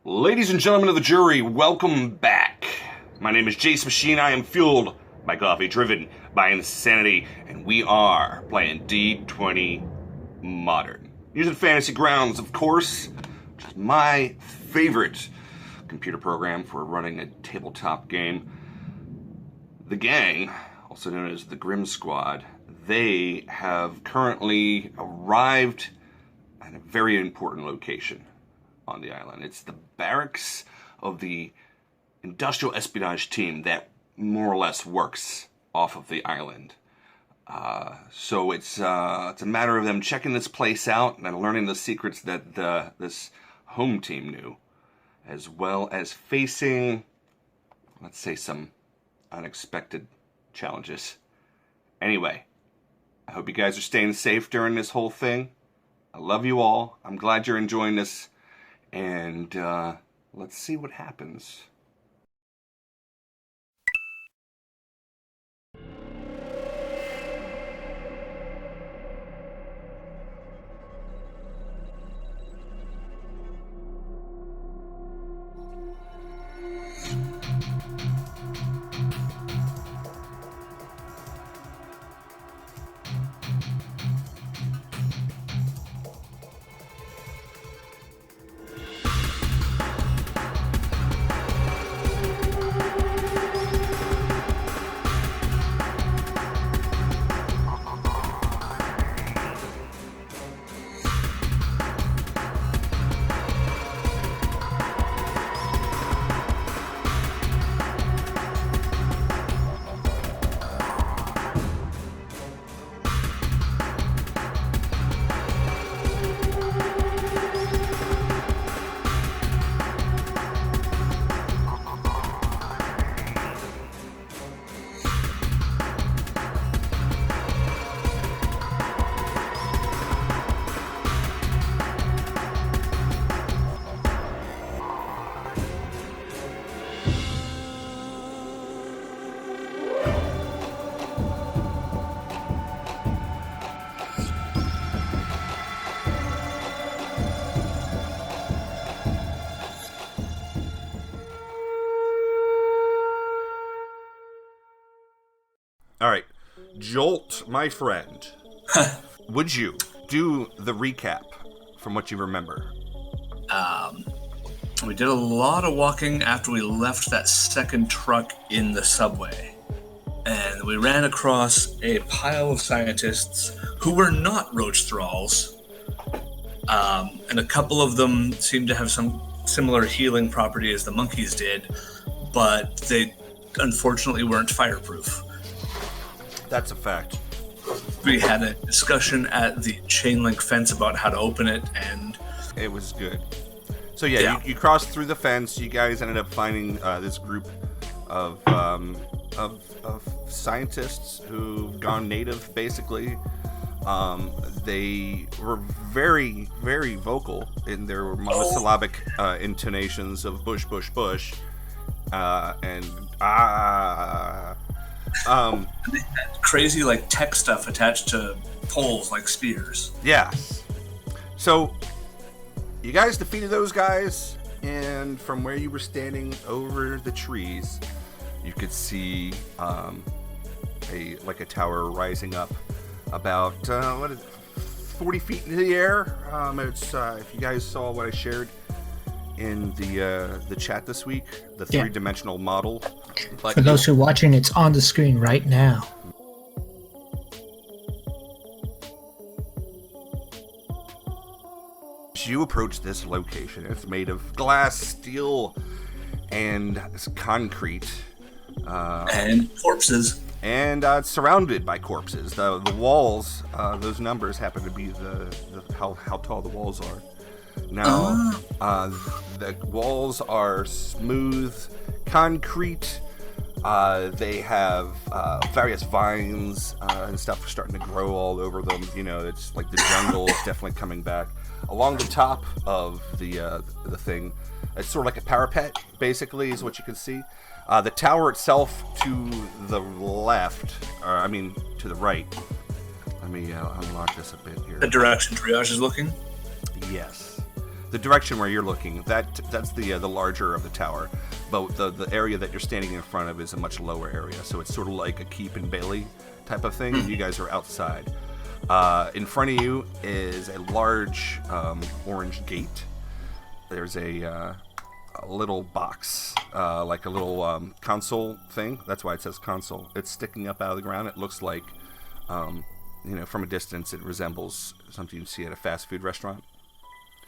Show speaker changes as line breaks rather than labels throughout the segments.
Ladies and gentlemen of the jury, welcome back. My name is Jacemachine. I am fueled by coffee, driven by insanity, and we are playing D20 Modern. Using Fantasy Grounds, of course, which is my favorite computer program for running a tabletop game. The gang, also known as the Grim Squad, they have currently arrived at a very important location on the island. It's the barracks of the industrial espionage team that more or less works off of the island. So it's a matter of them checking this place out and learning the secrets that this home team knew, as well as facing, let's say, some unexpected challenges. Anyway, I hope you guys are staying safe during this whole thing. I love you all. I'm glad you're enjoying this. And let's see what happens. All right, Jolt, my friend, would you do the recap from what you remember?
We did a lot of walking after we left that second truck in the subway. And we ran across a pile of scientists who were not roach thralls. And a couple of them seemed to have some similar healing property as the monkeys did, but they unfortunately weren't fireproof.
That's a fact.
We had a discussion at the chain link fence about how to open it, and
it was good. So yeah. You crossed through the fence. You guys ended up finding this group of scientists who've gone native, basically. They were very, very vocal in their monosyllabic intonations of bush, bush, bush, and
they had crazy tech stuff attached to poles like spears.
Yes. So you guys defeated those guys, and from where you were standing over the trees, you could see a tower rising up about 40 feet into the air. It's if you guys saw what I shared in the chat this week, the three-dimensional model.
For those who are watching, it's on the screen right now.
As you approach this location, it's made of glass, steel, and concrete.
And corpses.
And it's surrounded by corpses. The walls, those numbers happen to be how tall the walls are. Now, the walls are smooth concrete. They have various vines and stuff starting to grow all over them. You know, it's like the jungle is definitely coming back. Along the top of the thing, it's sort of like a parapet, basically, is what you can see. The tower itself to the left, to the right. Let me unlock this a bit here.
The direction Triage is looking?
Yes. The direction where you're looking, that's the larger of the tower, but the area that you're standing in front of is a much lower area, so it's sort of like a keep and bailey type of thing. You guys are outside. In front of you is a large orange gate. There's a little box, like a little console thing. That's why it says console. It's sticking up out of the ground. It looks like, from a distance, it resembles something you see at a fast food restaurant.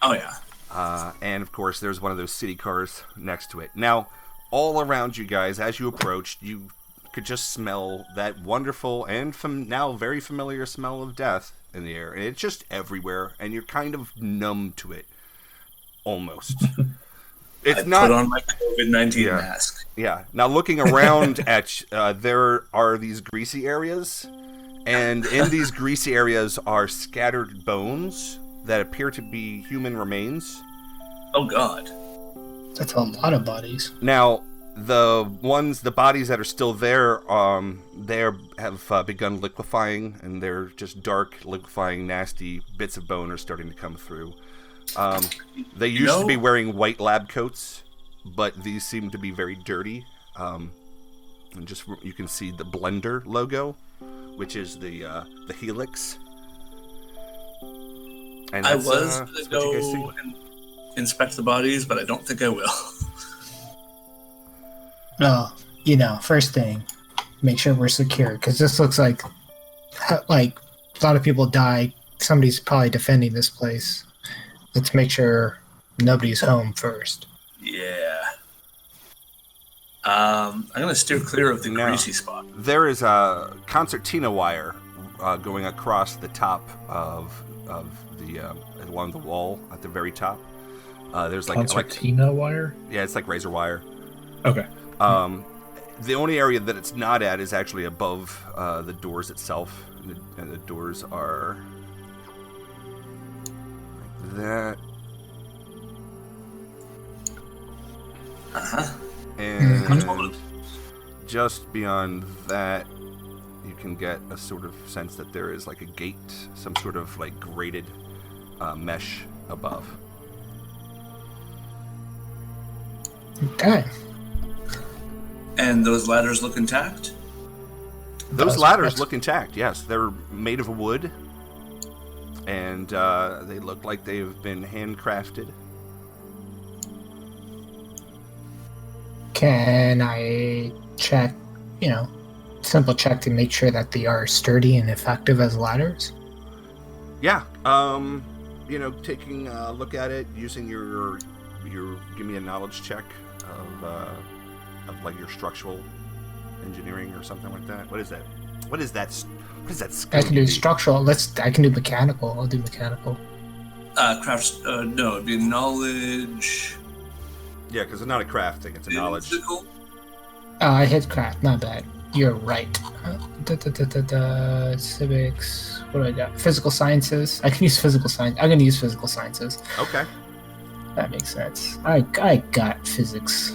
Oh, yeah.
And, of course, there's one of those city cars next to it. Now, all around you guys, as you approached, you could just smell that wonderful and now very familiar smell of death in the air. And it's just everywhere, and you're kind of numb to it. Almost. It's not.
Put on my COVID-19 mask.
Yeah. Now, looking around at, there are these greasy areas, and in these greasy areas are scattered bones that appear to be human remains.
Oh, God.
That's a lot of bodies.
Now, the bodies that are still there, they have begun liquefying, and they're just dark, liquefying, nasty bits of bone are starting to come through. They used to be wearing white lab coats, but these seem to be very dirty. And just you can see the Blender logo, which is the helix. And
I was going to go and inspect the bodies, but I don't think I will.
No, first thing, make sure we're secure, because this looks like a lot of people die. Somebody's probably defending this place. Let's make sure nobody's home first.
Yeah. I'm going to steer clear of the greasy spot.
There is a concertina wire going across the top of the along the wall at the very top. There's like
concertina wire.
Yeah, it's like razor wire.
Okay.
The only area that it's not at is actually above the doors itself, and the doors are like that. And just beyond that, you can get a sort of sense that there is like a gate, some sort of like grated mesh above.
Okay.
And those ladders look intact?
Those ladders look intact, yes. They're made of wood, and they look like they've been handcrafted.
Can I check, simple check to make sure that they are sturdy and effective as ladders?
Yeah. Taking a look at it, using your give me a knowledge check of like your structural engineering or something like that. What is that? What is that skill?
I can do structural. I can do mechanical. I'll do mechanical.
Crafts. No, it'd be knowledge.
Yeah, because it's not a craft thing; it's a knowledge.
Physical?
I hit craft. Not bad. You're right. Civics. What do I got? Physical sciences. I can use physical science. I'm gonna use physical sciences.
Okay.
That makes sense. I got physics.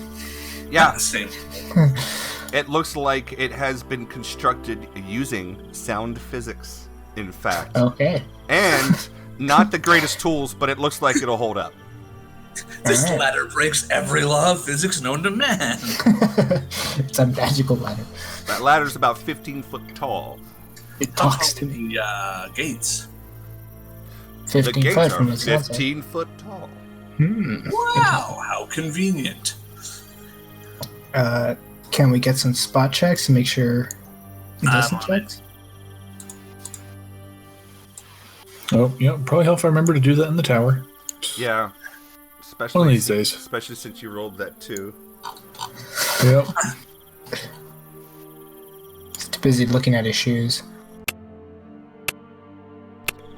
Yeah.
Same.
It looks like it has been constructed using sound physics, in fact.
Okay.
And not the greatest tools, but it looks like it'll hold up.
This ladder breaks every law of physics known to man.
It's a magical ladder.
That ladder's about 15 foot tall.
It talks to me.
The gates.
15
the gates
foot
are
from the
15 foot tall.
Wow, how convenient.
Can we get some spot checks to make sure he doesn't checks?
Oh, yeah, probably help if I remember to do that in the tower.
Yeah. Especially
one of these days.
Especially since you rolled that 2.
Yep.
He's too busy looking at his shoes.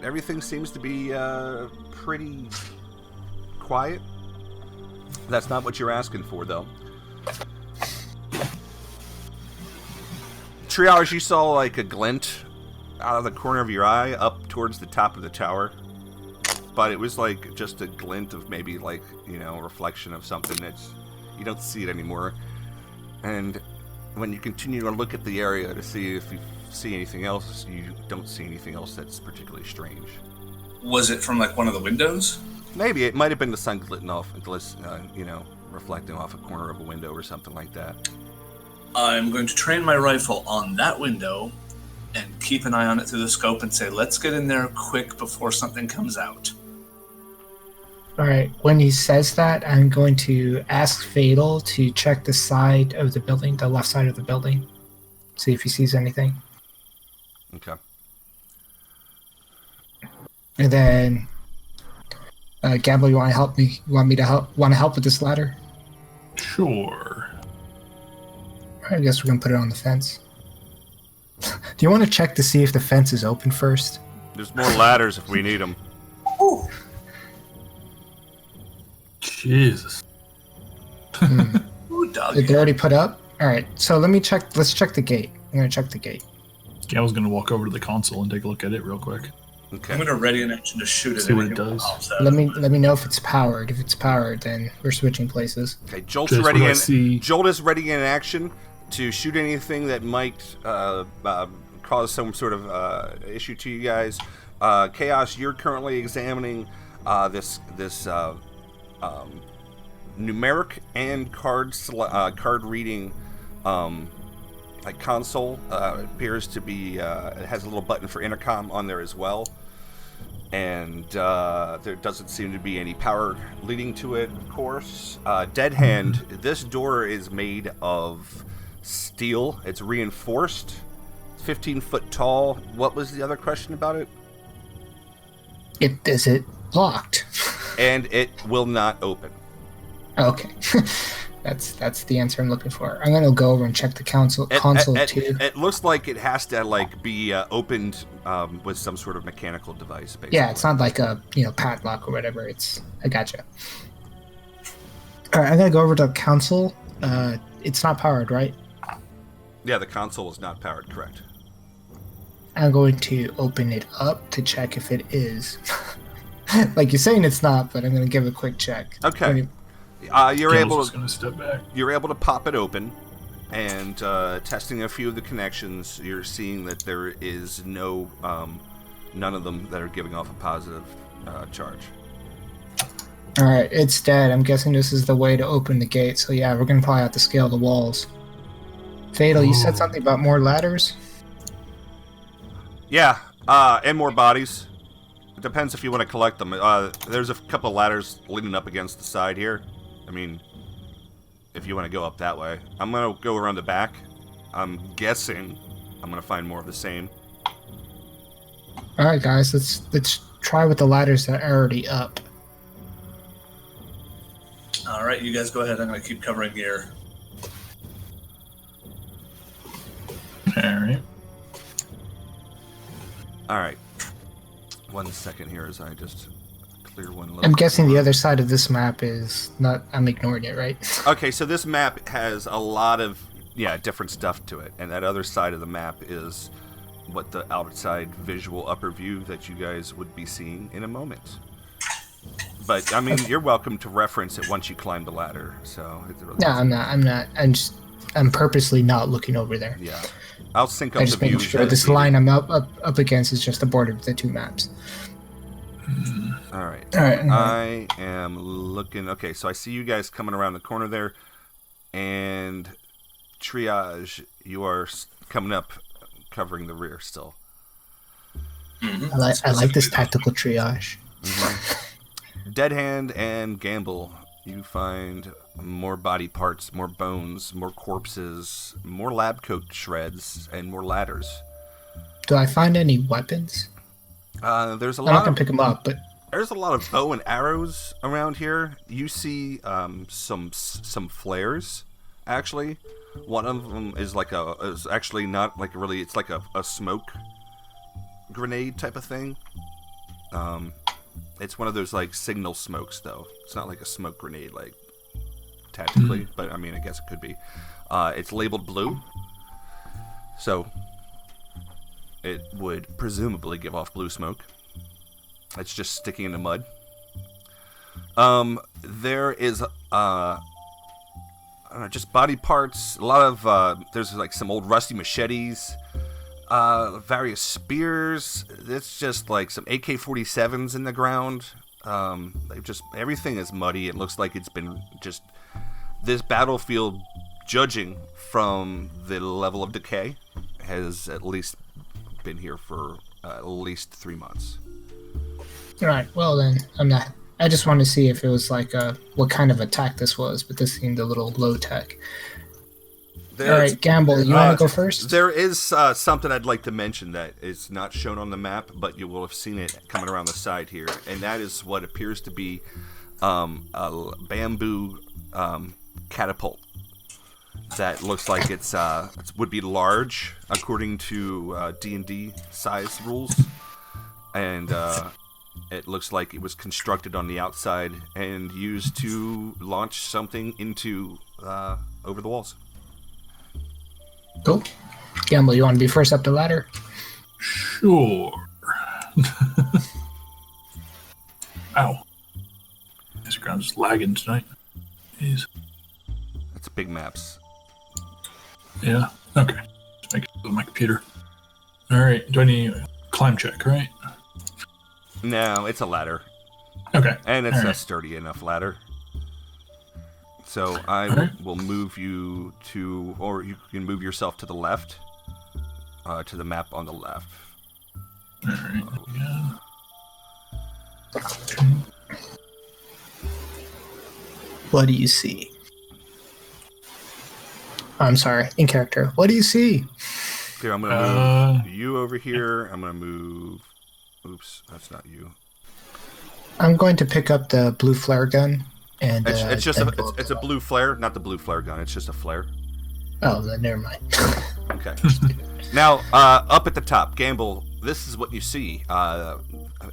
Everything seems to be pretty quiet. That's not what you're asking for, though. Triage, you saw like a glint out of the corner of your eye up towards the top of the tower. But it was like just a glint of maybe like, a reflection of something that's, you don't see it anymore. And when you continue to look at the area to see if you see anything else, you don't see anything else that's particularly strange.
Was it from like one of the windows?
Maybe it might have been the sun glitting off, reflecting off a corner of a window or something like that.
I'm going to train my rifle on that window and keep an eye on it through the scope and say, let's get in there quick before something comes out.
All right. When he says that, I'm going to ask Fatal to check the side of the building, the left side of the building, see if he sees anything.
Okay.
And then, Gamble, you want to help me? Want to help with this ladder?
Sure.
I guess we're gonna put it on the fence. Do you want to check to see if the fence is open first?
There's more ladders if we need them.
Ooh.
Jesus.
Ooh, doggy.
They're already put up? Alright, so let's check the gate. I'm gonna check the gate.
Gamble's gonna walk over to the console and take a look at it real quick.
Okay.
I'm going to ready an action to shoot it.
See what it does.
Let me know if it's powered. If it's powered, then we're switching places.
Okay, Jolt
Just
is ready in action to shoot anything that might cause some sort of issue to you guys. Chaos, you're currently examining this numeric and card reading console. It appears to be it has a little button for intercom on there as well, and there doesn't seem to be any power leading to it, of course. Dead hand, this door is made of steel. It's reinforced, 15 foot tall. What was the other question about it?
Is it locked?
And it will not open.
Okay. That's the answer I'm looking for. I'm gonna go over and check the console too.
It looks like it has to be opened with some sort of mechanical device. Basically.
Yeah, it's not like a padlock or whatever. I gotcha. All right, I'm gonna go over to the console. It's not powered, right?
Yeah, the console is not powered. Correct.
I'm going to open it up to check if it is. Like you're saying, it's not, but I'm gonna give a quick check.
Okay. You're able to pop it open, and testing a few of the connections, you're seeing that there is none of them that are giving off a positive charge.
All right, it's dead. I'm guessing this is the way to open the gate. So yeah, we're gonna probably have to scale the walls. Fatal, you said something about more ladders.
Yeah, and more bodies. It depends if you want to collect them. There's a couple of ladders leaning up against the side here. I mean, if you want to go up that way. I'm going to go around the back. I'm guessing I'm going to find more of the same.
All right, guys, let's try with the ladders that are already up.
All right, you guys go ahead. I'm going to keep covering here.
All right. 1 second here as I just clear one level.
I'm guessing the other side of this map is not... I'm ignoring it, right?
Okay, so this map has a lot of, different stuff to it. And that other side of the map is what the outside visual upper view that you guys would be seeing in a moment. But, I mean, you're welcome to reference it once you climb the ladder. So really
no, I'm not. I'm purposely not looking over there.
Yeah. I'll sync up
I
the
just making
views.
sure this line I'm up against is just the border of the two maps.
All right.
I
am looking. Okay, so I see you guys coming around the corner there, and Triage, you are coming up, covering the rear still.
I like this tactical triage.
Mm-hmm. Dead Hand and Gamble, you find more body parts, more bones, more corpses, more lab coat shreds, and more ladders.
Do I find any weapons?
There's a lot.
I'm not gonna pick them up, but
there's a lot of bow and arrows around here. You see some flares. Actually, one of them is actually not like really. It's like a smoke grenade type of thing. It's one of those like signal smokes though. It's not like a smoke grenade like tactically, but I mean I guess it could be. It's labeled blue, so it would presumably give off blue smoke. It's just sticking in the mud. There is I don't know, just body parts. A lot of there's like some old rusty machetes, various spears. It's just like some AK-47s in the ground. Everything is muddy. It looks like it's been just this battlefield, judging from the level of decay, has at least been here for at least 3 months.
All right. Well, then I just wanted to see if it was like what kind of attack this was, but this seemed a little low tech. All right, Gamble, you want to go first?
There is something I'd like to mention that is not shown on the map, but you will have seen it coming around the side here, and that is what appears to be a bamboo catapult that looks like it would be large according to D&D size rules, and it looks like it was constructed on the outside and used to launch something into over the walls.
Cool. Gamble, you want to be first up the ladder?
Sure. Ow. This ground's lagging tonight. Jeez.
That's big maps.
Yeah. Okay. Just make it with my computer. All right. Do I need a climb check, right?
No, it's a ladder.
Okay.
And it's a sturdy enough ladder. So I will move you to, or you can move yourself to the left, to the map on the left.
All right. Yeah.
What do you see? I'm sorry, in character. What do you see?
Here, I'm going to move you over here. I'm going to move... Oops, that's not you.
I'm going to pick up the blue flare gun. And
it's just it's a blue flare, not the blue flare gun. It's just a flare.
Oh, then never mind.
Okay. Now, up at the top, Gamble, this is what you see. A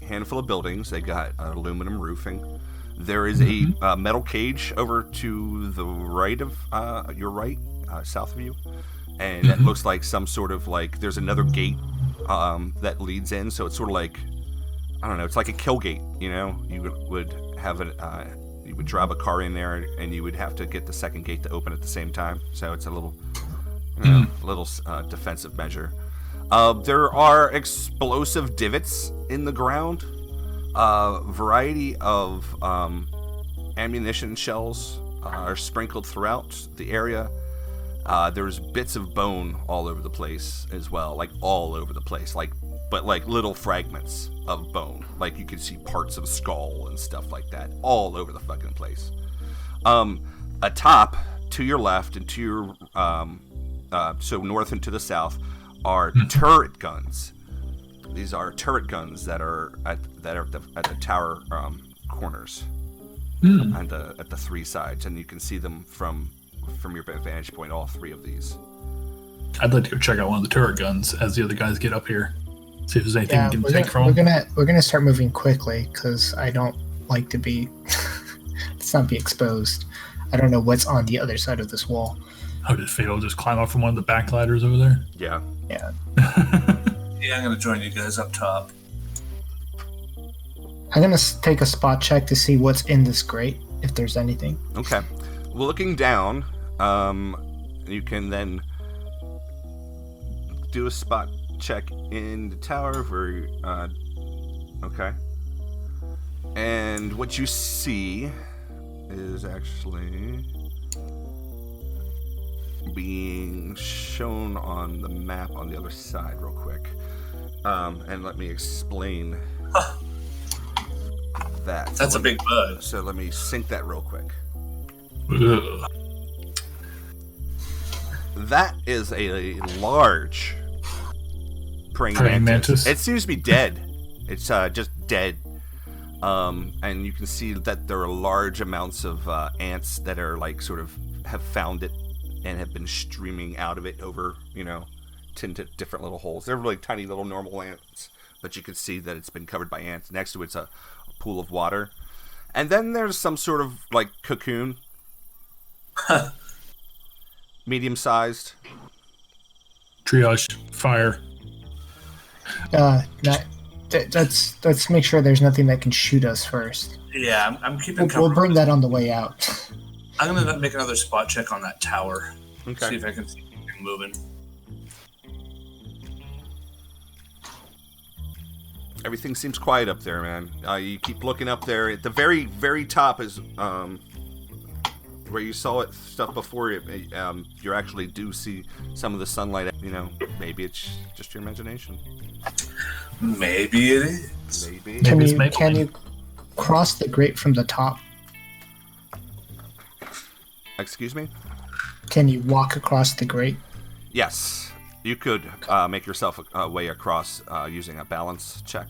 handful of buildings. They got aluminum roofing. There is a metal cage over to the right of your right, south of you. And it looks like some sort of like, there's another gate that leads in. So it's sort of like, I don't know, it's like a kill gate, you know? You would have you would drive a car in there, and you would have to get the second gate to open at the same time. So it's a little, defensive measure. There are explosive divots in the ground. Variety of ammunition shells are sprinkled throughout the area. There's bits of bone all over the place as well, like all over the place, but little fragments of bone. Like you can see parts of a skull and stuff like that all over the fucking place. Atop, to your left and to your so north and to the south are turret guns. These are turret guns that are at the tower corners and at the three sides, and you can see them from your vantage point. All three of these.
I'd like to go check out one of the turret guns as the other guys get up here. See if there's anything we can take from them.
We're gonna start moving quickly because I don't like to be let's not be exposed. I don't know what's on the other side of this wall.
Oh, did Fatal just climb up from one of the back ladders over there?
Yeah.
Yeah.
Yeah, I'm gonna join you guys up top.
I'm gonna take a spot check to see what's in this grate, if there's anything.
Okay. Well, looking down, you can then do a spot check in the tower for okay. And what you see is actually being shown on the map on the other side real quick. And let me explain that.
That's a big bug.
So let me sync that real quick.
Ugh.
That is a large praying
mantis.
It seems to be dead. It's just dead. And you can see that there are large amounts of ants that are like sort of have found it and have been streaming out of it over, into different little holes. They're really tiny little normal ants, but you can see that it's been covered by ants. Next to it's a pool of water. And then there's some sort of like cocoon. Medium-sized.
Triage fire.
Let's make sure there's nothing that can shoot us first.
Yeah, I'm keeping cover.
We'll bring that on the way out.
I'm gonna make another spot check on that tower.
Okay.
See if I can see anything moving.
Everything seems quiet up there, man. You keep looking up there. At the very, very top is where you saw it stuff before. You actually do see some of the sunlight. You know, maybe it's just your imagination.
Maybe it is.
Maybe.
Can you cross the grate from the top?
Excuse me?
Can you walk across the grate?
Yes. You could make yourself a way across using a balance check.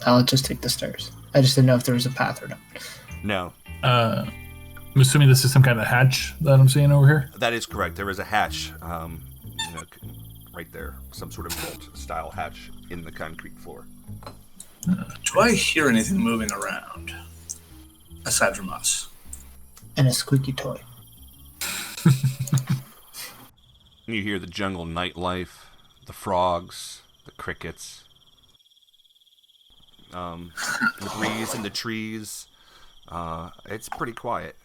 I'll just take the stairs. I just didn't know if there was a path or not.
No.
I'm assuming this is some kind of hatch that I'm seeing over here?
That is correct. There is a hatch, right there. Some sort of vault-style hatch in the concrete floor.
Do I hear anything moving around? Aside from us.
And a squeaky toy.
You hear the jungle nightlife, the frogs, the crickets, the breeze in the trees. It's pretty quiet.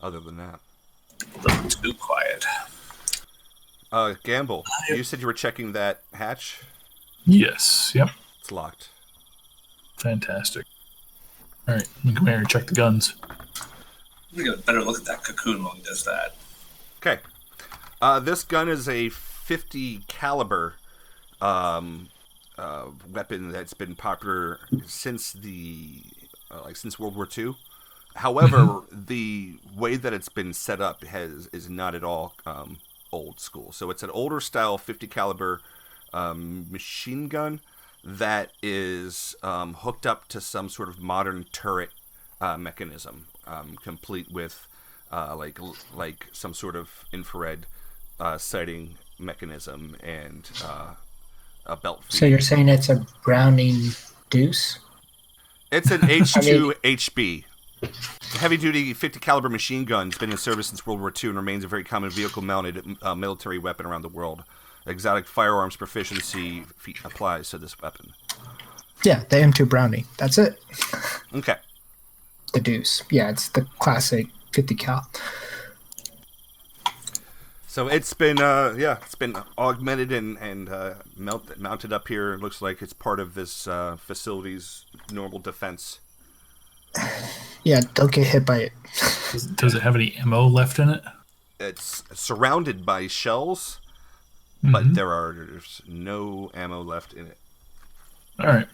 Other than that.
A little too quiet.
Gamble, you said you were checking that hatch?
Yes, yep.
It's locked.
Fantastic. Alright, let me come here and check the guns.
Let me get a better look at that cocoon while he does that.
Okay. This gun is a 50 caliber weapon that's been popular since since World War II. However, the way that it's been set up is not at all old school. So it's an older style 50 caliber machine gun that is hooked up to some sort of modern turret mechanism, complete with like some sort of infrared sighting mechanism and a belt feed.
So you're saying it's a Browning Deuce?
It's an H2 HB. Heavy-duty 50 caliber machine gun has been in service since World War II and remains a very common vehicle-mounted military weapon around the world. Exotic firearms proficiency applies to this weapon.
Yeah, the M2 Browning. That's it.
Okay.
The Deuce. Yeah, it's the classic 50 cal.
So it's been augmented and mounted up here. It looks like it's part of this facility's normal defense.
Yeah, don't get hit by it.
Does it have any ammo left in it?
It's surrounded by shells, but there's no ammo left in it.
Alright.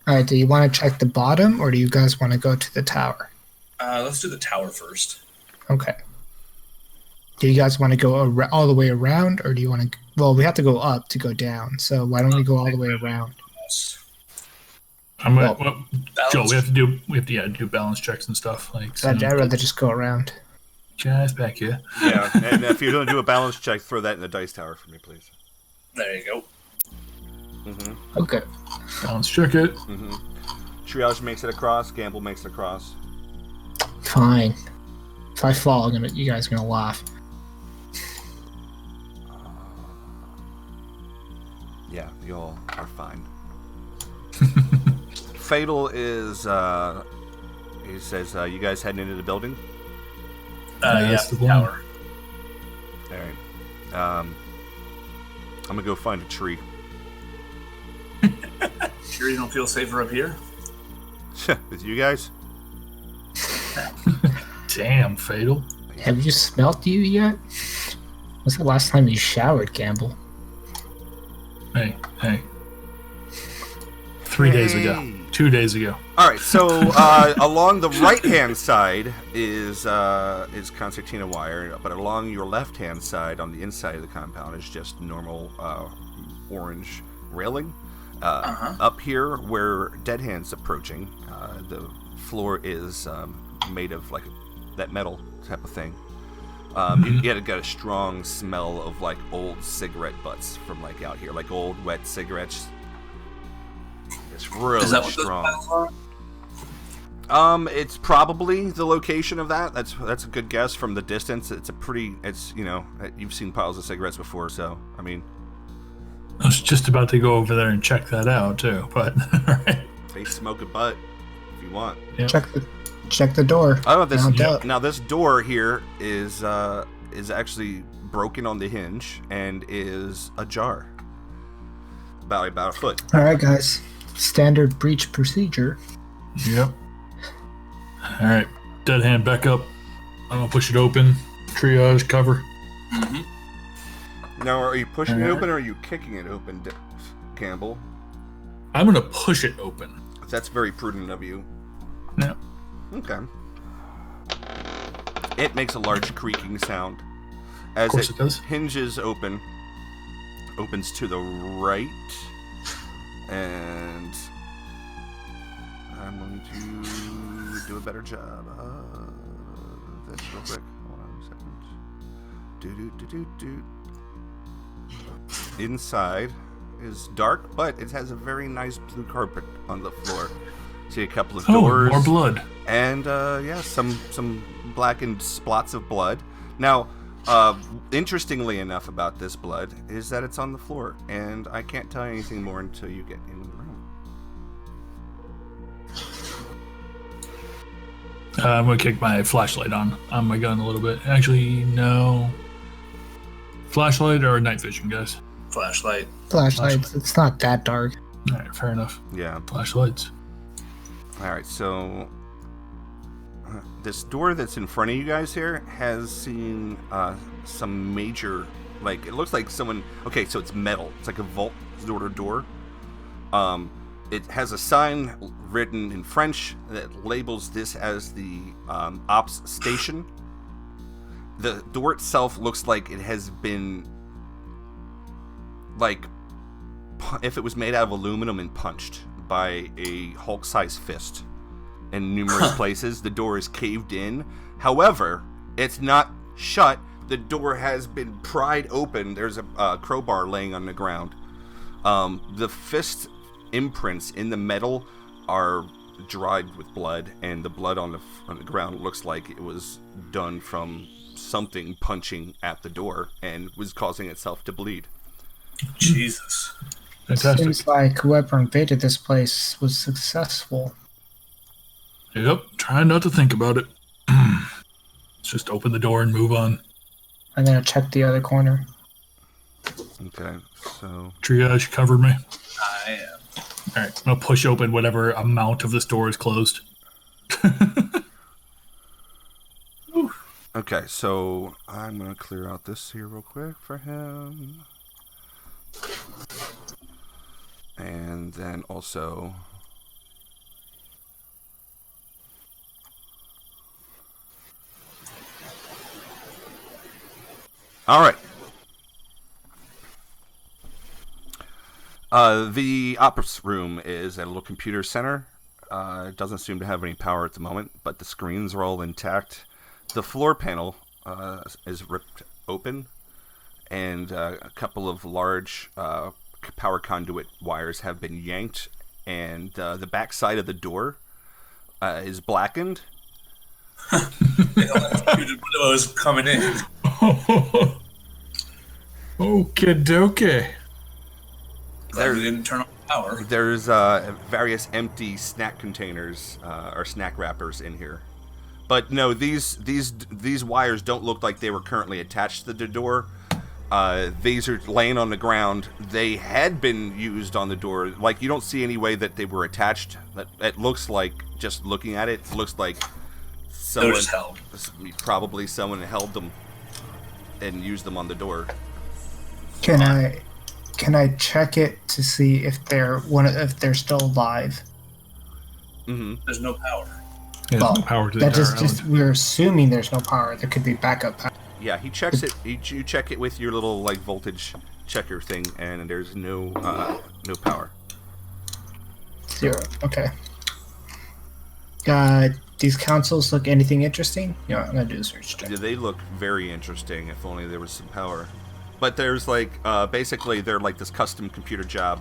Alright, do you want to check the bottom, or do you guys want to go to the tower?
Let's do the tower first.
Okay. Do you guys want to go all the way around, or do you want to... Well, we have to go up to go down, so why don't we go all the way around?
Joel, we have to do balance checks and stuff.
I'd rather just go around.
Guys, back here.
Yeah, and if you're going to do a balance check, throw that in the dice tower for me, please.
There you go.
Okay.
Balance check it.
Triage makes it across. Gamble makes it across.
Fine. If I fall, you guys are going to laugh.
Yeah, you all are fine. Fatal is, he says, you guys heading into the building?
Yeah,
that's the
the
plan.
tower.
Alright. I'm gonna go find a tree.
Sure you don't feel safer up here?
With you guys?
Damn, Fatal.
Have you smelt you yet? When's the last time you showered, Gamble?
Hey. 3 days ago. 2 days ago.
Alright, so along the right-hand side is concertina wire, but along your left-hand side, on the inside of the compound, is just normal orange railing. Up here, where Dead Hand's approaching, the floor is made of like that metal type of thing. You get a strong smell of like old cigarette butts from like out here, like old wet cigarettes. It's really
Is that what
strong.
those piles are?
It's probably the location of that. That's a good guess from the distance. You've seen piles of cigarettes before, so I mean.
I was just about to go over there and check that out too, but alright.
They smoke a butt if you want.
Yep.
Check the door.
Oh, this
Mount up.
now this door here is actually broken on the hinge and is ajar. about a foot.
All right, guys. Standard breach procedure.
Yep. All right. Dead hand back up. I'm gonna push it open. Triage cover.
Now, are you pushing it open or are you kicking it open, Campbell?
I'm gonna push it open.
That's very prudent of you.
Yeah.
Okay. It makes a large creaking sound as
it does.
hinges open. Opens to the right, and I'm going to do a better job of this real quick. Hold on a second. Inside is dark, but it has a very nice blue carpet on the floor. See a couple of doors.
More blood.
And some blackened splots of blood. Now, interestingly enough about this blood is that it's on the floor, and I can't tell you anything more until you get in the room.
I'm gonna kick my flashlight on my gun a little bit. Actually, no. Flashlight or night vision, guys?
Flashlight.
Flashlights. It's not that dark.
All right, fair enough.
Yeah.
Flashlights.
All right, so this door that's in front of you guys here has seen some major, like, it looks like someone, okay, so it's metal. It's like a vault door. It has a sign written in French that labels this as the ops station. The door itself looks like it has been, like, if it was made out of aluminum and punched by a Hulk-sized fist in numerous places. The door is caved in. However, it's not shut. The door has been pried open. There's a crowbar laying on the ground. The fist imprints in the metal are dried with blood, and the blood on the ground looks like it was done from something punching at the door and was causing itself to bleed.
Jesus.
Fantastic.
Seems like whoever invaded this place was successful.
Yep. Trying not to think about it. Let's just open the door and move on.
I'm gonna check the other corner.
Okay, so
Triage covered me.
I am.
All right. I'm gonna push open whatever amount of this door is closed.
okay, so I'm gonna clear out this here real quick for him. And then also all right. The ops room is a little computer center. It doesn't seem to have any power at the moment, but the screens are all intact. The floor panel is ripped open, and a couple of large power conduit wires have been yanked, and the back side of the door is blackened.
They electrocuted when I was coming in.
Okie dokie.
Glad we didn't turn on the power.
There's various empty snack containers or snack wrappers in here, but no, these wires don't look like they were currently attached to the door. These are laying on the ground. They had been used on the door. Like, you don't see any way that they were attached. It looks like, just looking at it, looks like someone, probably someone held them and used them on the door.
Can I check it to see if they're still alive?
Mm-hmm.
There's no power.
Yeah,
Well,
no power to the
that
entire
just we're assuming there's no power. There could be backup power.
Yeah, he checks it. You check it with your little, like, voltage checker thing, and there's no power.
0. Okay. These consoles look anything interesting? Yeah, I'm gonna do a search check.
They look very interesting. If only there was some power. But there's, like, basically they're like this custom computer job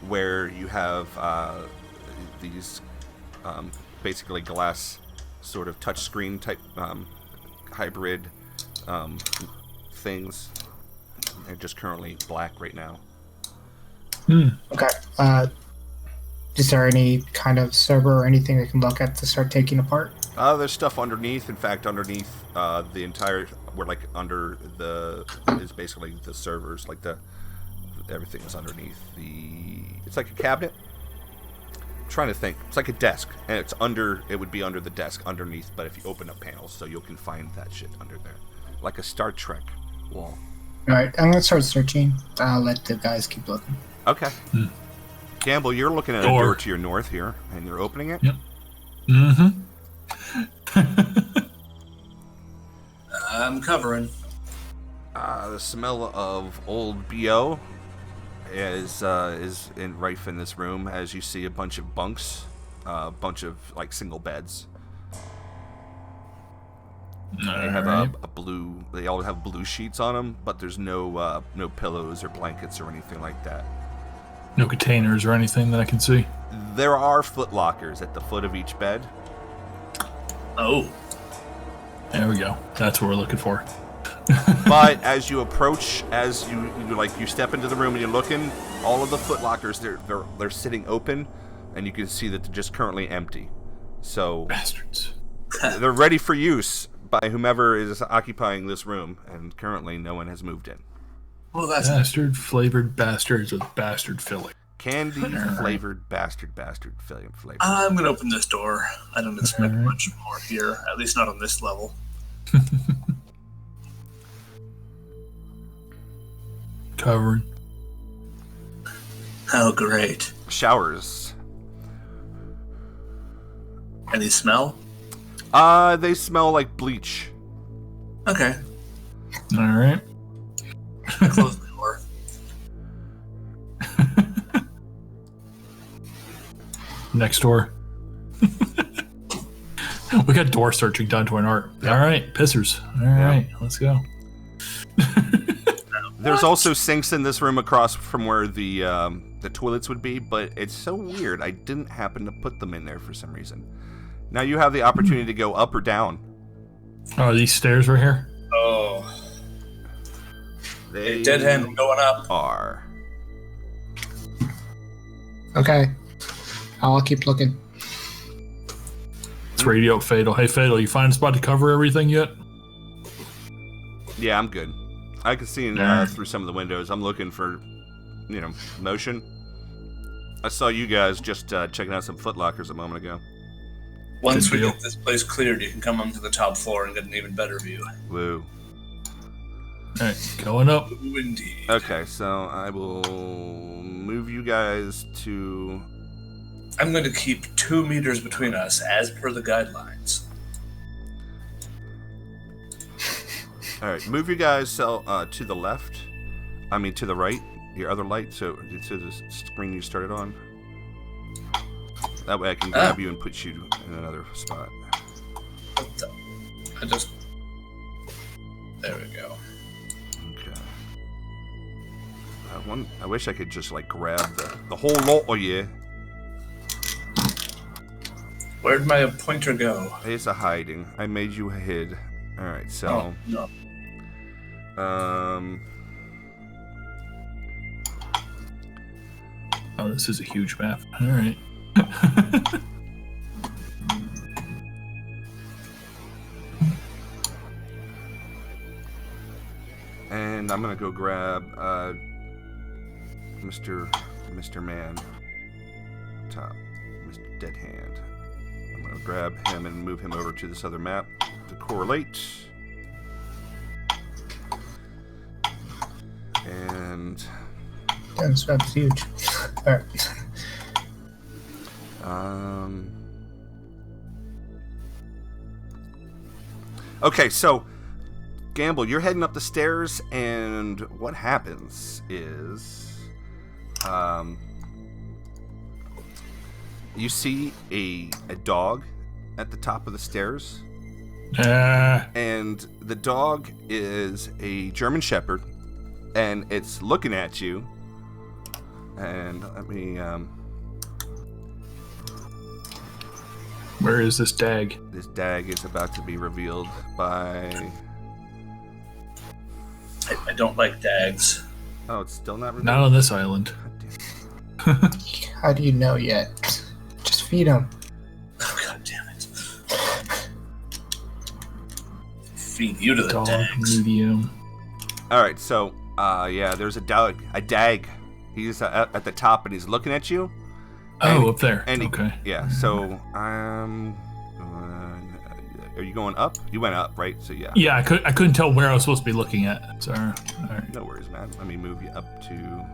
where you have these basically glass sort of touchscreen type hybrid things. They're just currently black right now.
Okay. Is there any kind of server or anything we can look at to start taking apart?
There's stuff underneath. In fact, underneath the entire, we're like under the, is basically the servers, like the everything is underneath the... It's like a cabinet. I'm trying to think. It's like a desk, and it's under... It would be under the desk, underneath, but if you open up panels, so you can find that shit under there. Like a Star Trek wall.
Alright, I'm gonna start searching. I'll let the guys keep looking.
Okay. Gamble, you're looking at a door to your north here, and you're opening it?
Yep. Mm-hmm.
I'm covering.
The smell of old BO is rife in this room as you see a bunch of bunks, a bunch of like single beds. They have a blue. They all have blue sheets on them, but there's no pillows or blankets or anything like that.
No containers or anything that I can see.
There are foot lockers at the foot of each bed.
Oh.
There we go. That's what we're looking for.
But as you approach, as you step into the room and you're looking, all of the foot lockers they're sitting open, and you can see that they're just currently empty. So
Bastards.
they're ready for use by whomever is occupying this room, and currently no one has moved in.
Well, that's
Bastard flavored bastards with bastard filling.
Candy flavored bastard filling flavor.
I'm gonna open this door. I don't expect much more here, at least not on this level.
Covered.
Oh, great.
Showers.
Any smell?
They smell like bleach.
Okay.
All right.
Close the door.
Next door. We got door searching done to an art. Yep. All right, pissers. All right, let's go.
There's also sinks in this room across from where the toilets would be, but it's so weird. I didn't happen to put them in there for some reason. Now you have the opportunity to go up or down.
Oh, these stairs right here?
Oh.
They
Dead hand going up.
are.
Okay. I'll keep looking.
It's radio Fatal. Hey, Fatal, you find a spot to cover everything yet?
Yeah, I'm good. I can see through some of the windows. I'm looking for, motion. I saw you guys just checking out some footlockers a moment ago.
Once we get this place cleared, you can come onto the top floor and get an even better view.
Woo.
Alright, going up.
Ooh, indeed.
Okay, so I will move you guys to...
I'm going to keep 2 meters between us, as per the guidelines.
Alright, move you guys to the left. I mean, to the right. Your other light, so to the screen you started on. That way I can grab you and put you in another spot.
There we go.
Okay. I wish I could just, grab the whole lot of you.
Where'd my pointer go?
It's a hiding. I made you hid. Alright, so...
Oh, no.
Oh, this is a huge map. Alright.
And I'm gonna go grab Mr. Man top, Mr. Dead Hand. I'm gonna grab him and move him over to this other map to correlate. And
Damn, this map's huge. Alright.
Okay, so Gamble, you're heading up the stairs, and what happens is, you see a dog at the top of the stairs, and the dog is a German Shepherd, and it's looking at you. And let me,
Where is this dag?
This dag is about to be revealed by...
I don't like dags.
Oh, it's still not revealed?
Not on this island.
How do you know yet? Just feed him.
Oh, God damn it. Feed you to the
Dog
dags.
medium.
Alright, so, yeah, there's a dag He's at the top, and he's looking at you.
Oh, up there.
And
okay.
Yeah. So are you going up? You went up, right? So yeah.
Yeah, I couldn't tell where I was supposed to be looking at. Sorry. All right.
No worries, man. Let me move you up to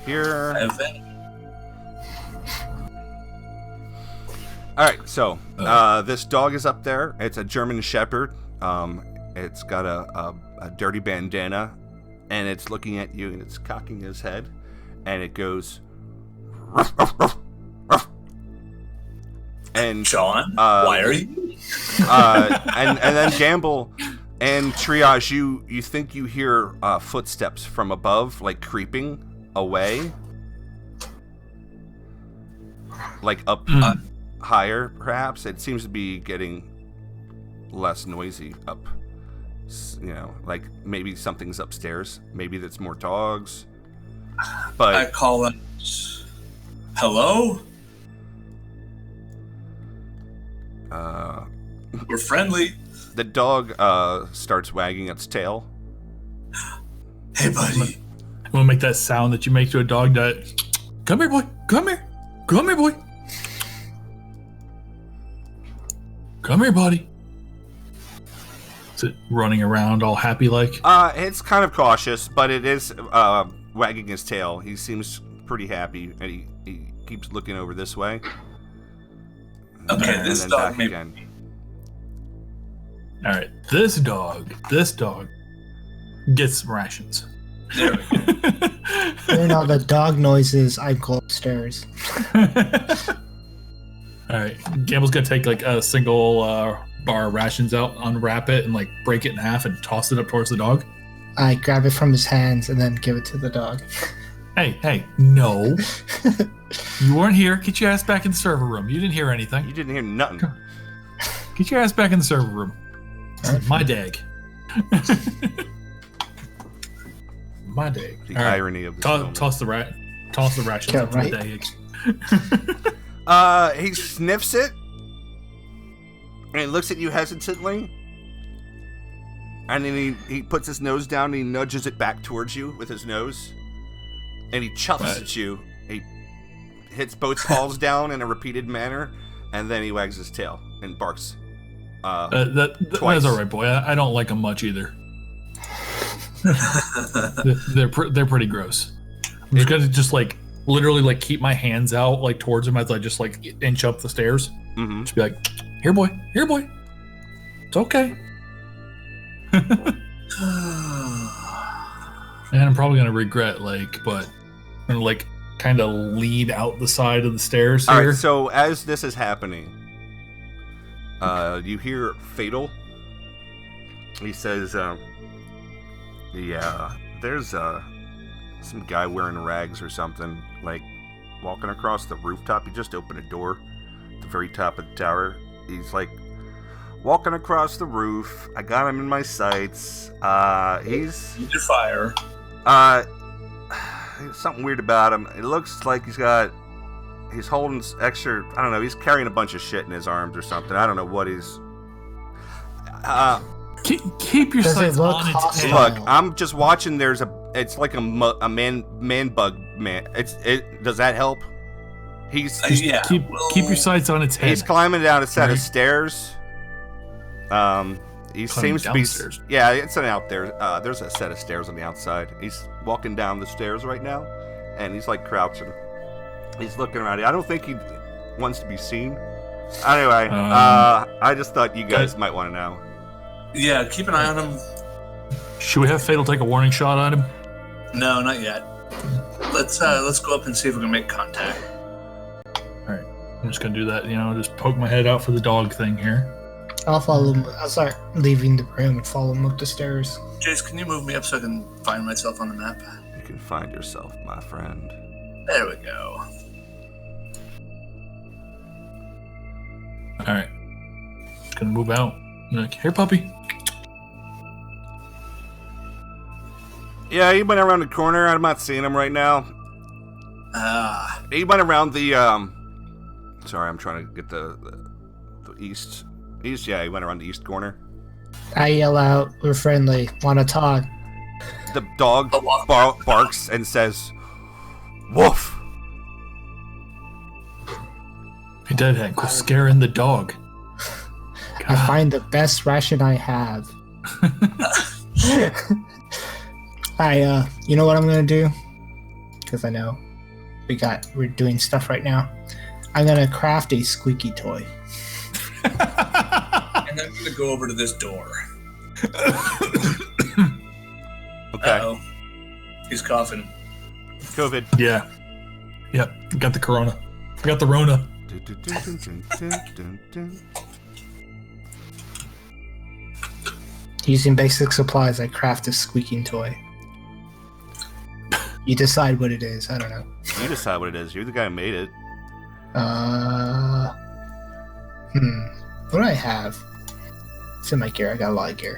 here. All right. So this dog is up there. It's a German Shepherd. It's got a dirty bandana, and it's looking at you, and it's cocking his head, and it goes. Ruff, ruff, ruff, ruff. And
John, why are you?
and then Gamble and Triage, you think you hear footsteps from above, like creeping away, like up higher. Perhaps it seems to be getting less noisy up. You know, like maybe something's upstairs. Maybe there's more dogs. But
I call it. Hello? We're friendly.
The dog starts wagging its tail.
Hey, buddy.
I'm gonna make that sound that you make to a dog that. Come here, boy. Come here. Come here, boy. Come here, buddy. Is it running around all happy like?
It's kind of cautious, but it is wagging his tail. He seems pretty happy, and he keeps looking over this way.
Okay,
and
this
then
dog
back
may
again.
All right, this dog gets some rations.
There we go.
Hearing all the dog noises, I go upstairs.
All right, Gamble's gonna take like a single bar of rations out, unwrap it, and like break it in half and toss it up towards the dog.
I grab it from his hands and then give it to the dog.
Hey, no. You weren't here. Get your ass back in the server room. You didn't hear anything.
You didn't hear nothing.
Get your ass back in the server room. My dag. My dag.
The irony of this moment.
Toss the rations up to the dag.
He sniffs it, and he looks at you hesitantly, and then he puts his nose down and he nudges it back towards you with his nose, and he chuffs at you. He hits both paws down in a repeated manner, and then he wags his tail and barks.
That's all right, boy. I don't like them much either. they're pretty gross. I'm just gonna like literally like keep my hands out like towards him as I just like inch up the stairs.
Mm-hmm.
Just be like, here, boy. It's okay. And I'm probably gonna regret but I'm gonna like kind of lead out the side of the stairs here.
All right. So as this is happening, you hear Fatal. He says, "Yeah, there's some guy wearing rags or something, like walking across the rooftop. He just opened a door at the very top of the tower. He's like walking across the roof. I got him in my sights. He's
Under fire.
something weird about him. It looks like he's holding extra. I don't know. He's carrying a bunch of shit in his arms or something. I don't know what he's.
Keep your
Does it
sights
look
on its
hostile?
tail.
Look, I'm just watching. It's like a man bug man. Does that help? He's
Yeah.
Keep your sights on its head.
he's climbing down a set of
Right.
stairs. He
Climbing
seems to be.
downstairs.
Yeah, it's an out there. There's a set of stairs on the outside. He's walking down the stairs right now, and he's like crouching. He's looking around. I don't think he wants to be seen. Anyway, I just thought you guys might want to know.
Yeah, keep an eye on him.
Should we have Fatal take a warning shot at him?
No, not yet. Let's go up and see if we can make contact.
All right, I'm just gonna do that. Just poke my head out for the dog thing here.
I'll follow him. I'll start leaving the room and follow him up the stairs.
Jace, can you move me up so I can find myself on the map?
You can find yourself, my friend.
There we go.
All right, just gonna move out. I'm like, here, puppy.
Yeah, he went around the corner. I'm not seeing him right now. He went around the. Sorry, I'm trying to get the east. East, yeah, he went around the east corner.
I yell out, "We're friendly. Want to talk?"
The dog barks and says, "Woof."
Hey, Deadhead, quit scaring the dog.
I find the best ration I have. You know what I'm gonna do? Because I know we're doing stuff right now. I'm gonna craft a squeaky toy.
And I'm gonna go over to this door.
Okay.
Uh-oh. He's coughing.
COVID.
Yeah. Yep. Got the corona. Got the Rona.
Using basic supplies, I craft a squeaking toy. You decide what it is. I don't know.
You decide what it is. You're the guy who made it.
What do I have? It's in my gear. I got a lot of gear.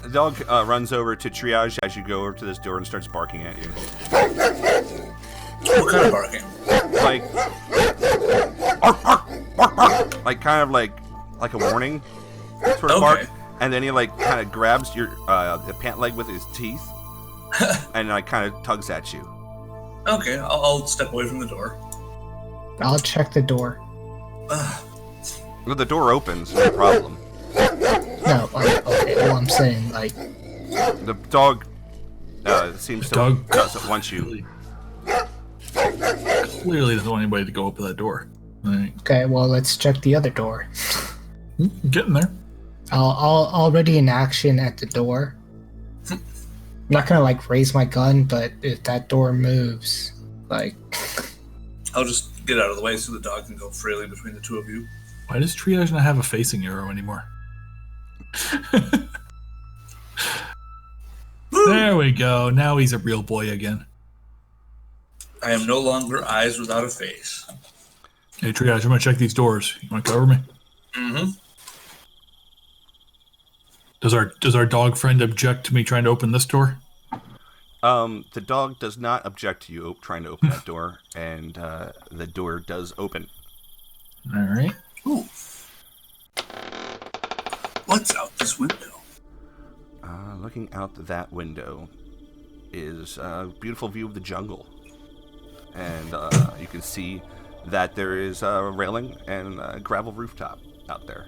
The dog runs over to triage as you go over to this door and starts barking at you.
What kind of barking?
Like, bark, bark, bark, bark. Like kind of like a warning sort of bark. And then he like kind of grabs your the pant leg with his teeth, and like kind of tugs at you.
Okay, I'll step away from the door.
I'll check the door.
Well, the door opens, no problem.
No, okay. Well, I'm saying like
the dog seems to doesn't want you.
Clearly doesn't want anybody to go open that door. Right.
Okay, well, let's check the other door.
Getting there.
I'll already in action at the door. I'm not gonna like raise my gun, but if that door moves, like,
I'll just get out of the way so the dog can go freely between the two of you.
Why does triage not have a facing arrow anymore? There we go. Now he's a real boy again.
I am no longer eyes without a face.
Hey, triage, I'm gonna check these doors. You want to cover me?
Mm-hmm.
Does our dog friend object to me trying to open this door?
The dog does not object to you trying to open that door, and the door does open.
All right.
Ooh. What's out this window?
Looking out that window is a beautiful view of the jungle, and you can see that there is a railing and a gravel rooftop out there.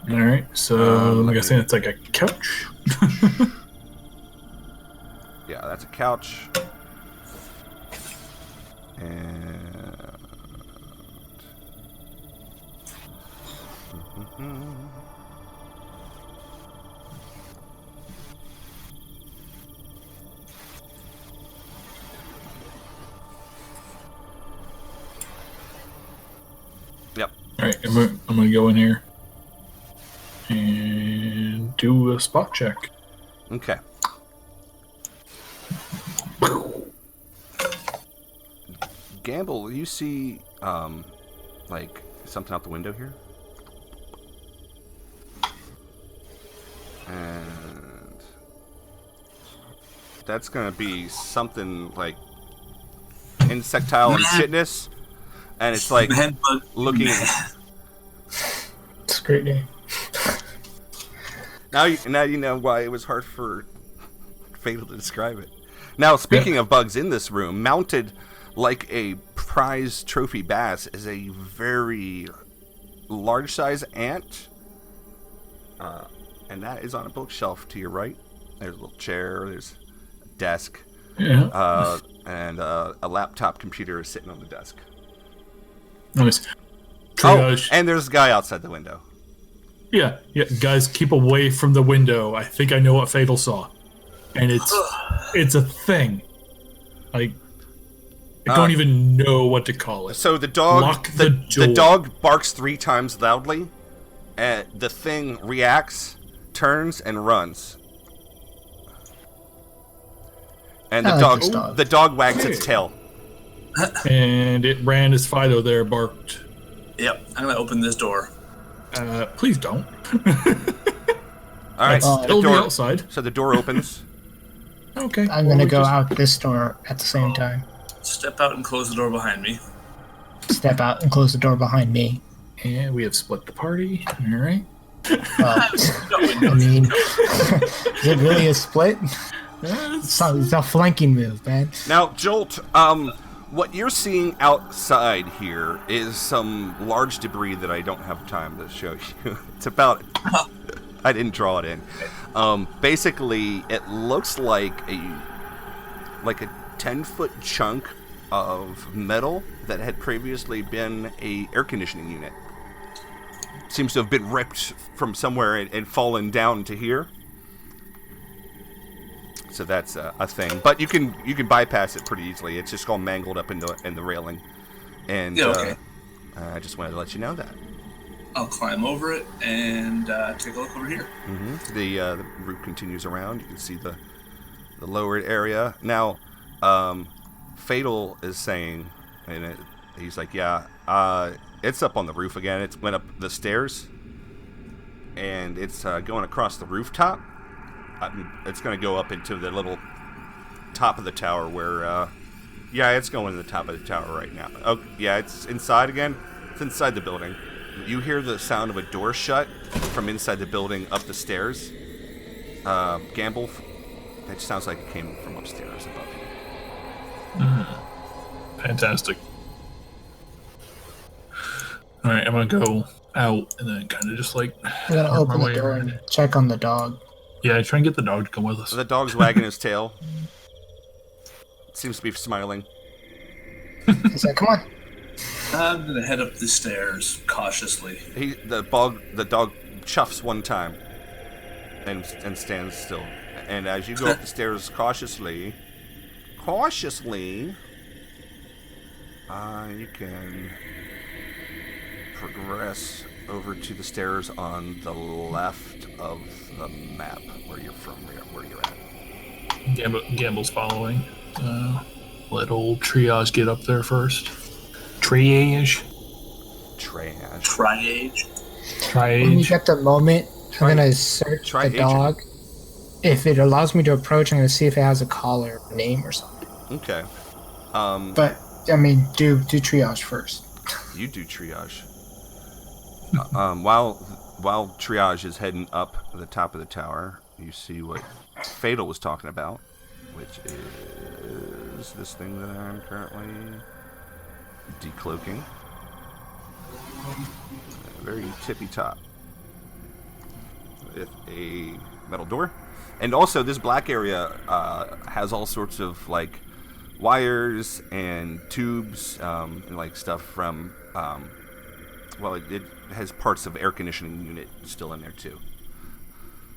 All right, so I'm guessing it's like a couch.
Yeah, that's a couch. And yep.
All right, I'm gonna go in here and do a spot check.
Okay. Gamble, you see, like something out the window here, and that's gonna be something like insectile and shitness, and it's like looking.
it's a great name.
Now you know why it was hard for Fatal to describe it. Now, speaking of bugs in this room, mounted like a prize trophy bass is a very large size ant, and that is on a bookshelf to your right. There's a little chair, there's a desk, and a laptop computer is sitting on the desk.
Nice. Triage.
Oh, and there's a guy outside the window.
Yeah, guys, keep away from the window. I think I know what Fatal saw, and it's a thing. Like, I don't even know what to call it.
So the dog,
Lock
the dog barks 3 times loudly, and the thing reacts, turns, and runs. And the dog wags its tail.
And it ran as Fido there barked.
Yep, I'm gonna open this door.
Please don't.
All right,
Still
the door
outside.
So the door opens.
Okay.
I'm gonna go out this door at the same time.
Step out and close the door behind me.
Step out and close the door behind me.
And we have split the party. All right.
I mean, is it really a split? It's a flanking move, man.
Now, Jolt, what you're seeing outside here is some large debris that I don't have time to show you. It's about... I didn't draw it in. Basically, it looks like a 10-foot chunk of metal that had previously been a air conditioning unit. Seems to have been ripped from somewhere and fallen down to here. So that's a thing, but you can bypass it pretty easily. It's just all mangled up in the railing, and I just wanted to let you know that.
I'll climb over it and take a look over here.
Mm-hmm. The route continues around. You can see the lowered area now. Fatal is saying, and he's like, yeah, it's up on the roof again. It went up the stairs, and it's going across the rooftop. It's going to go up into the little top of the tower where, it's going to the top of the tower right now. Oh, yeah, it's inside again. It's inside the building. You hear the sound of a door shut from inside the building up the stairs. Gamble, that sounds like it came from upstairs above you.
Fantastic. All right, I'm going to go out and then kind of just like...
I'm going to open the door and check on the dog.
Yeah, try and get the dog to come with us.
The dog's wagging his tail. Seems to be smiling.
He's like, come on.
I'm gonna head up the stairs cautiously.
The dog chuffs one time and stands still. And as you go up the stairs cautiously, you can progress over to the stairs on the left of the map where you're from, where you're at.
Gamble's following. Let old Triage get up there first. Triage.
When you get the moment, I'm going to search the dog. If it allows me to approach, I'm going to see if it has a collar, or name, or something.
Okay.
But, I mean, do Triage first.
You do Triage. While Triage is heading up the top of the tower, you see what Fatal was talking about, which is this thing that I'm currently decloaking. A very tippy top with a metal door, and also this black area has all sorts of like wires and tubes and like stuff from it has parts of air conditioning unit still in there too.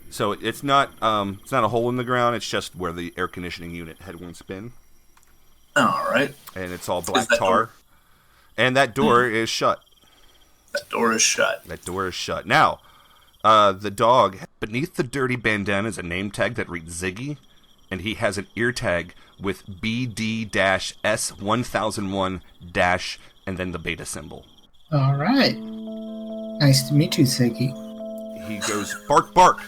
So it's not a hole in the ground. It's just where the air conditioning unit had once been.
All right.
And it's all black tar. And that door is shut.
That door is shut. Now,
the dog, beneath the dirty bandana is a name tag that reads Ziggy, and he has an ear tag with BD-S1001- and then the beta symbol.
All right. Nice to meet you, Ziggy.
He goes, bark, bark.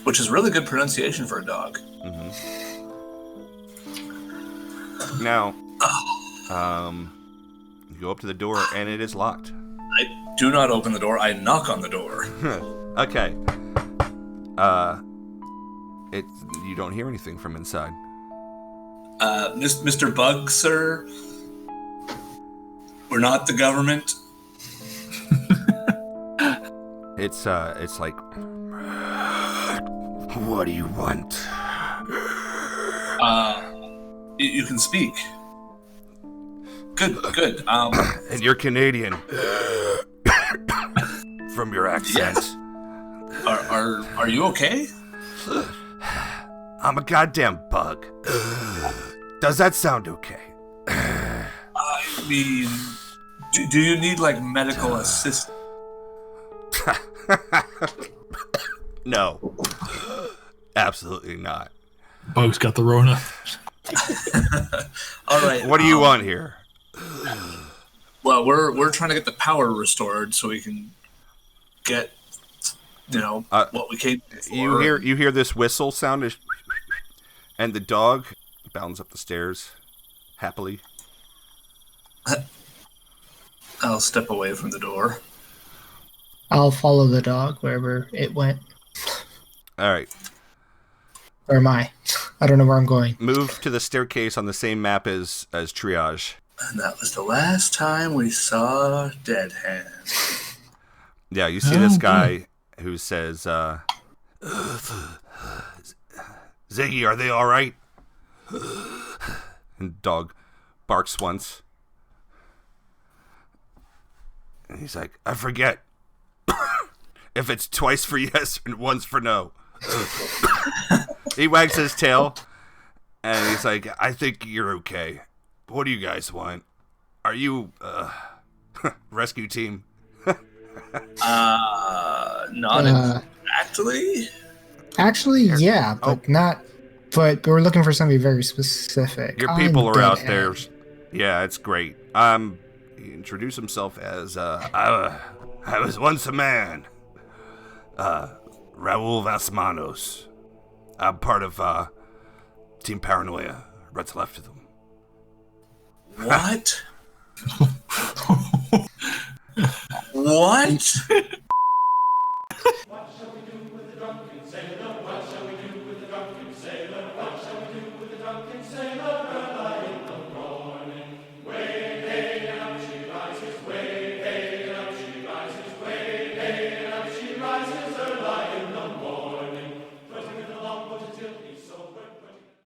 Which is really good pronunciation for a dog.
Mm-hmm. Now, you go up to the door, and it is locked.
I do not open the door. I knock on the door.
Okay. You don't hear anything from inside.
Mr. Bug, sir? We're not the government.
It's like, what do you want?
You can speak. Good.
And you're Canadian. From your accent.
Yes. Are you okay?
I'm a goddamn bug. Does that sound okay?
I mean, do you need like medical assistance?
No. Absolutely not.
Bug's got the Rona.
All right.
What do you want here?
Well, we're trying to get the power restored so we can get, what we came for.
You hear this whistle sound, and the dog bounds up the stairs happily.
I'll step away from the door.
I'll follow the dog wherever it went.
All right.
Where am I? I don't know where I'm going.
Move to the staircase on the same map as triage.
And that was the last time we saw Dead Hand.
Yeah, you see this guy who says, Ziggy, are they all right? And dog barks once. And he's like, I forget if it's twice for yes and once for no. He wags his tail, and he's like, I think you're okay. What do you guys want? Are you, rescue team?
Not exactly.
Actually, yeah, but not. But we're looking for something very specific.
Your people are out there. Yeah, it's great. He introduced himself as, I was once a man. Raul Vasmanos. I'm part of, Team Paranoia. What's left of them.
What? What?